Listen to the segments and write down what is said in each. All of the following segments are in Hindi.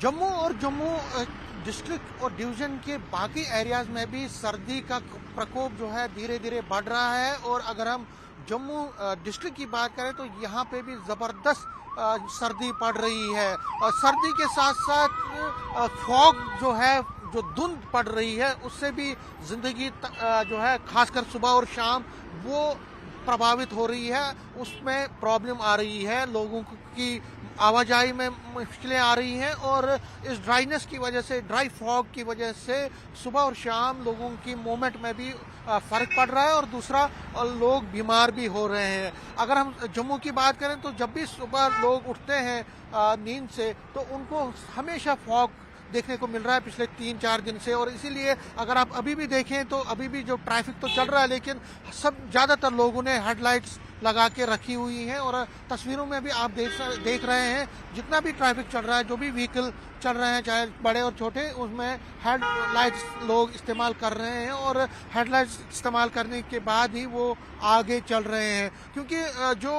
जम्मू और जम्मू डिस्ट्रिक्ट और डिवीजन के बाकी एरियाज में भी सर्दी का प्रकोप जो है धीरे धीरे बढ़ रहा है। और अगर हम जम्मू डिस्ट्रिक्ट की बात करें तो यहाँ पे भी ज़बरदस्त सर्दी पड़ रही है। और सर्दी के साथ साथ फॉग जो है, जो धुंध पड़ रही है, उससे भी ज़िंदगी जो है खासकर सुबह और शाम वो प्रभावित हो रही है। उसमें प्रॉब्लम आ रही है, लोगों की आवाजाही में मुश्किलें आ रही हैं। और इस ड्राइनेस की वजह से, ड्राई फॉग की वजह से सुबह और शाम लोगों की मूवमेंट में भी फ़र्क पड़ रहा है। और दूसरा, लोग बीमार भी हो रहे हैं। अगर हम जम्मू की बात करें तो जब भी सुबह लोग उठते हैं नींद से, तो उनको हमेशा फॉग देखने को मिल रहा है पिछले 3-4 दिन से। और इसीलिए अगर आप अभी भी देखें तो अभी भी जो ट्रैफिक तो चल रहा है, लेकिन ज़्यादातर लोगों ने हेडलाइट्स लगा के रखी हुई हैं। और तस्वीरों में भी आप देख रहे हैं, जितना भी ट्रैफिक चल रहा है, जो भी व्हीकल चल रहे हैं, चाहे बड़े और छोटे, उसमें हेडलाइट्स लोग इस्तेमाल कर रहे हैं। और हेडलाइट्स इस्तेमाल करने के बाद ही वो आगे चल रहे हैं, क्योंकि जो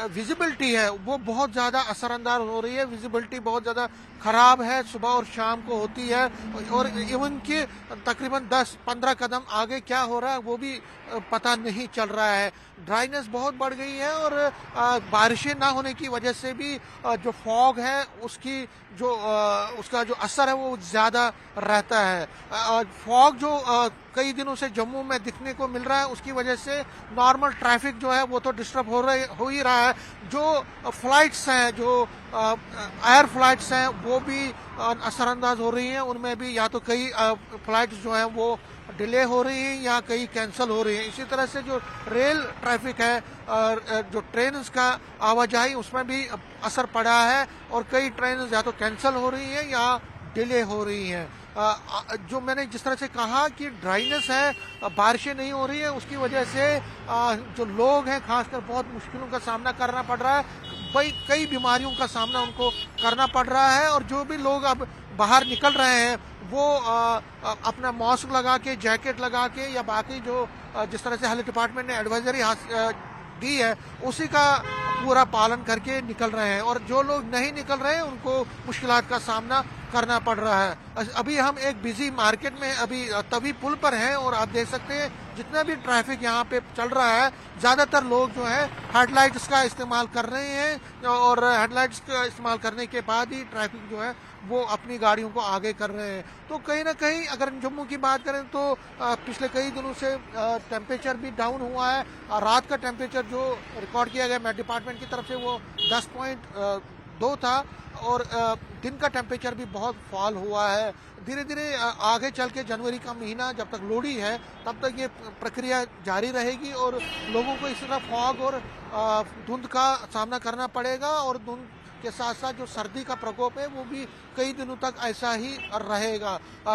विजिबिलिटी है वो बहुत ज़्यादा असरअंदाज हो रही है। विजिबिलिटी बहुत ज़्यादा ख़राब है, सुबह और शाम को होती है। और इवन कि तकरीबन 10-15 कदम आगे क्या हो रहा है वो भी पता नहीं चल रहा है। ड्राइनेस बहुत बढ़ गई है। और बारिशें ना होने की वजह से भी जो फॉग है उसका जो असर है वो ज़्यादा रहता है। फॉग जो कई दिनों से जम्मू में दिखने को मिल रहा है, उसकी वजह से नॉर्मल ट्रैफिक जो है वो तो डिस्टर्ब हो ही रहा है। जो फ्लाइट्स हैं, जो एयर फ्लाइट्स हैं, वो भी असरअंदाज हो रही हैं। उनमें भी या तो कई फ्लाइट्स जो हैं वो डिले हो रही हैं या कई कैंसिल हो रही हैं। इसी तरह से जो रेल ट्रैफिक है, जो ट्रेन का आवाजाही, उसमें भी असर पड़ा है। और कई ट्रेन या तो कैंसिल हो रही हैं या डिले हो रही हैं। जो मैंने जिस तरह से कहा कि ड्राइनेस है, बारिशें नहीं हो रही है, उसकी वजह से जो लोग हैं खासकर बहुत मुश्किलों का सामना करना पड़ रहा है। कई बीमारियों का सामना उनको करना पड़ रहा है। और जो भी लोग अब बाहर निकल रहे हैं वो अपना मास्क लगा के, जैकेट लगा के, या बाकी जो जिस तरह से हेल्थ डिपार्टमेंट ने एडवाइजरी दी है उसी का पूरा पालन करके निकल रहे हैं। और जो लोग नहीं निकल रहे हैं उनको मुश्किलात का सामना करना पड़ रहा है। अभी हम एक बिजी मार्केट में अभी तवी पुल पर हैं और आप देख सकते हैं जितना भी ट्रैफिक यहाँ पे चल रहा है, ज़्यादातर लोग जो है हेडलाइट्स का इस्तेमाल कर रहे हैं। और हेडलाइट्स का इस्तेमाल करने के बाद ही ट्रैफिक जो है वो अपनी गाड़ियों को आगे कर रहे हैं। तो कहीं ना कहीं अगर जम्मू की बात करें तो पिछले कई दिनों से टेम्परेचर भी डाउन हुआ है। रात का टेम्परेचर जो रिकॉर्ड किया गया मेट डिपार्टमेंट की तरफ से वो 10.2 था। और दिन का टेम्परेचर भी बहुत फॉल हुआ है। धीरे धीरे आगे चल के जनवरी का महीना जब तक लोहड़ी है तब तक ये प्रक्रिया जारी रहेगी और लोगों को इस तरह फॉग और धुंध का सामना करना पड़ेगा। और धुंध के साथ साथ जो सर्दी का प्रकोप है वो भी कई दिनों तक ऐसा ही रहेगा।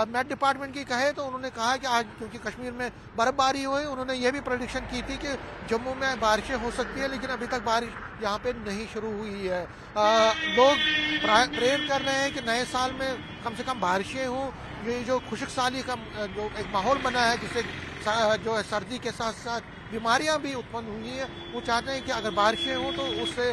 मेट डिपार्टमेंट की कहे तो उन्होंने कहा कि आज क्योंकि कश्मीर में बर्फबारी हुई, उन्होंने ये भी प्रेडिक्शन की थी कि जम्मू में बारिशें हो सकती है, लेकिन अभी तक बारिश यहाँ पे नहीं शुरू हुई है। लोग प्रेयर कर रहे हैं कि नए साल में कम से कम बारिशें हों। ये जो खुशक साली का जो एक माहौल बना है, जिससे जो है सर्दी के साथ साथ बीमारियां भी उत्पन्न हुई हैं, वो चाहते हैं कि अगर बारिशें हों तो उससे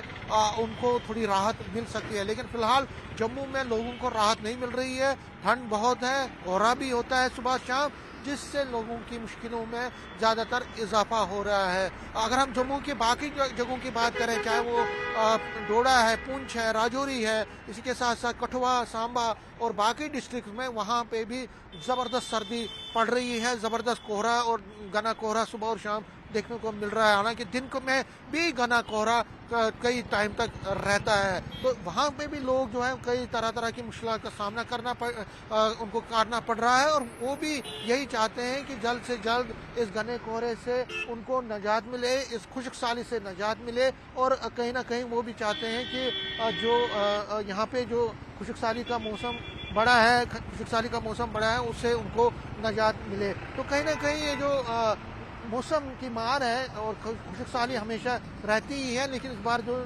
उनको थोड़ी राहत मिल सकती है। लेकिन फिलहाल जम्मू में लोगों को राहत नहीं मिल रही है। ठंड बहुत है, कोहरा भी होता है सुबह शाम, जिससे लोगों की मुश्किलों में ज़्यादातर इजाफा हो रहा है। अगर हम जम्मू के बाकी जगहों की बात करें, चाहे वो डोडा है, पुंछ है, राजौरी है, इसी के साथ साथ कठुआ, सांबा और बाकी डिस्ट्रिक्ट में, वहाँ पे भी ज़बरदस्त सर्दी पड़ रही है। ज़बरदस्त कोहरा और घना कोहरा सुबह और शाम देखने को मिल रहा है। हालांकि दिन में भी घना कोहरा कई टाइम तक रहता है। तो वहाँ पे भी लोग जो है कई तरह की मुश्किलात का सामना उनको करना पड़ रहा है। और वो भी यही चाहते हैं कि जल्द से जल्द इस घने कोहरे से उनको निजात मिले, इस खुशक साली से निजात मिले। और कहीं ना कहीं वो भी चाहते हैं कि जो यहाँ पे जो खुशक साली का मौसम बड़ा है, उससे उनको निजात मिले। तो कहीं ना कहीं ये जो मौसम की मार है और खुशक साली हमेशा रहती ही है, लेकिन इस बार जो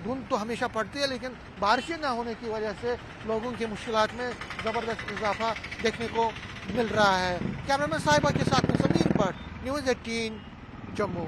धुंध तो हमेशा पड़ती है, लेकिन बारिशें ना होने की वजह से लोगों की मुश्किलात में ज़बरदस्त इजाफा देखने को मिल रहा है। कैमरामैन साहिबा के साथ में समीर भट्ट, न्यूज़ 18 जम्मू।